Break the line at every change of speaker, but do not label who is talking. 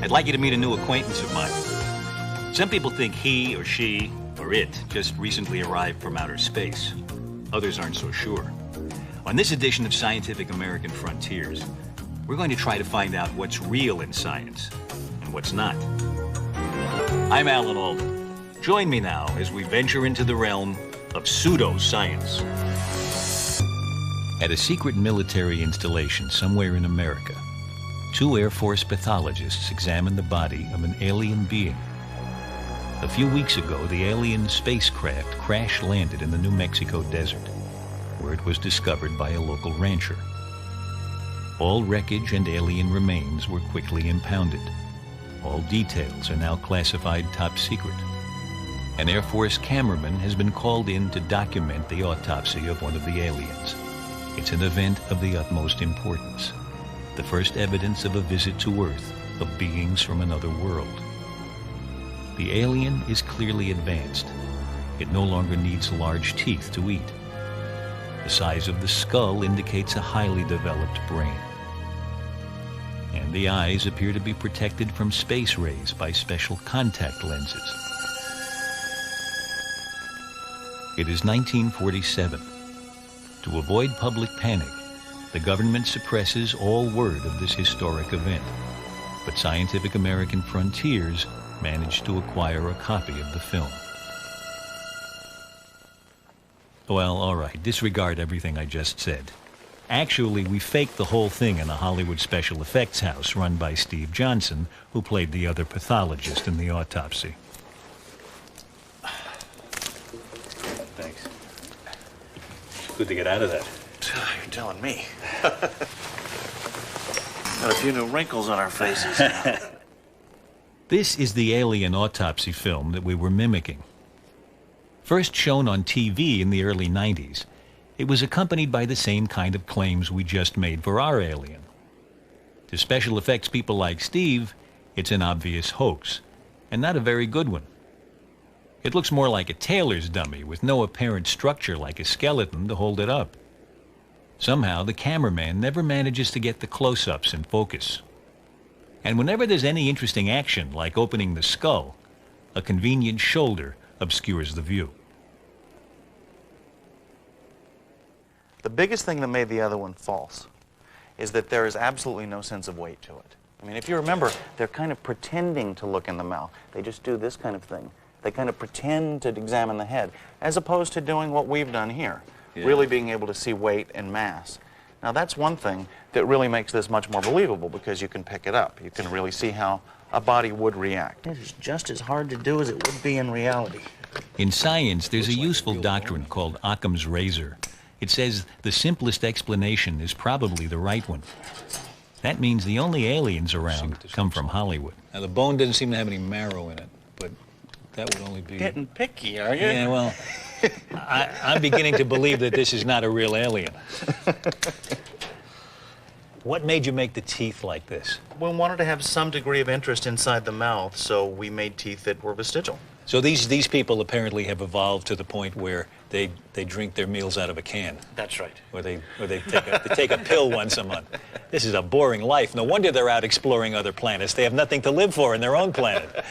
I'd like you to meet a new acquaintance of mine. Some people think he or she or it just recently arrived from outer space. Others aren't so sure. On this edition of Scientific American Frontiers, we're going to try to find out what's real in science and what's not. I'm Alan Alda. Join me now as we venture into the realm of pseudoscience. At a secret military installation somewhere in America, 2 Air Force pathologists examined the body of an alien being. A few weeks ago, the alien spacecraft crash-landed in the New Mexico desert, where it was discovered by a local rancher. All wreckage and alien remains were quickly impounded. All details are now classified top secret. An Air Force cameraman has been called in to document the autopsy of one of the aliens. It's an event of the utmost importance. The first evidence of a visit to Earth of beings from another world. The alien is clearly advanced. It no longer needs large teeth to eat. The size of the skull indicates a highly developed brain. And the eyes appear to be protected from space rays by special contact lenses. It is 1947. To avoid public panic, the government suppresses all word of this historic event. But Scientific American Frontiers managed to acquire a copy of the film. Well, all right, disregard everything I just said. Actually, we faked the whole thing in a Hollywood special effects house run by Steve Johnson, who played the other pathologist in the autopsy. Thanks. Good to get out of that.
You're telling me. Got a few new wrinkles on our faces.
This is the alien autopsy film that we were mimicking. First shown on TV in the early 90s, it was accompanied by the same kind of claims we just made for our alien. To special effects people like Steve, it's an obvious hoax, and not a very good one. It looks more like a tailor's dummy with no apparent structure like a skeleton to hold it up. Somehow, the cameraman never manages to get the close-ups in focus. And whenever there's any interesting action, like opening the skull, a convenient shoulder obscures the view.
The biggest thing that made the other one false is that there is absolutely no sense of weight to it. I mean, if you remember, they're kind of pretending to look in the mouth. They just do this kind of thing. They kind of pretend to examine the head, as opposed to doing what we've done here, really being able to see weight and mass. Now, that's one thing that really makes this much more believable, because you can pick it up. You can really see how a body would react. It is just as hard to do as it would be in reality.
In science, there's a useful doctrine called Occam's razor. It says the simplest explanation is probably the right one. That means the only aliens around come from Hollywood. Now, the bone doesn't seem to have any marrow in it, but that would only be...
Getting picky, are you?
Yeah, well, I'm beginning to believe that this is not a real alien. What made you make the teeth like this?
We wanted to have some degree of interest inside the mouth, so we made teeth that were vestigial.
So these people apparently have evolved to the point where they drink their meals out of a can.
That's right.
Or they take a pill once a month. This is a boring life. No wonder they're out exploring other planets. They have nothing to live for in their own planet.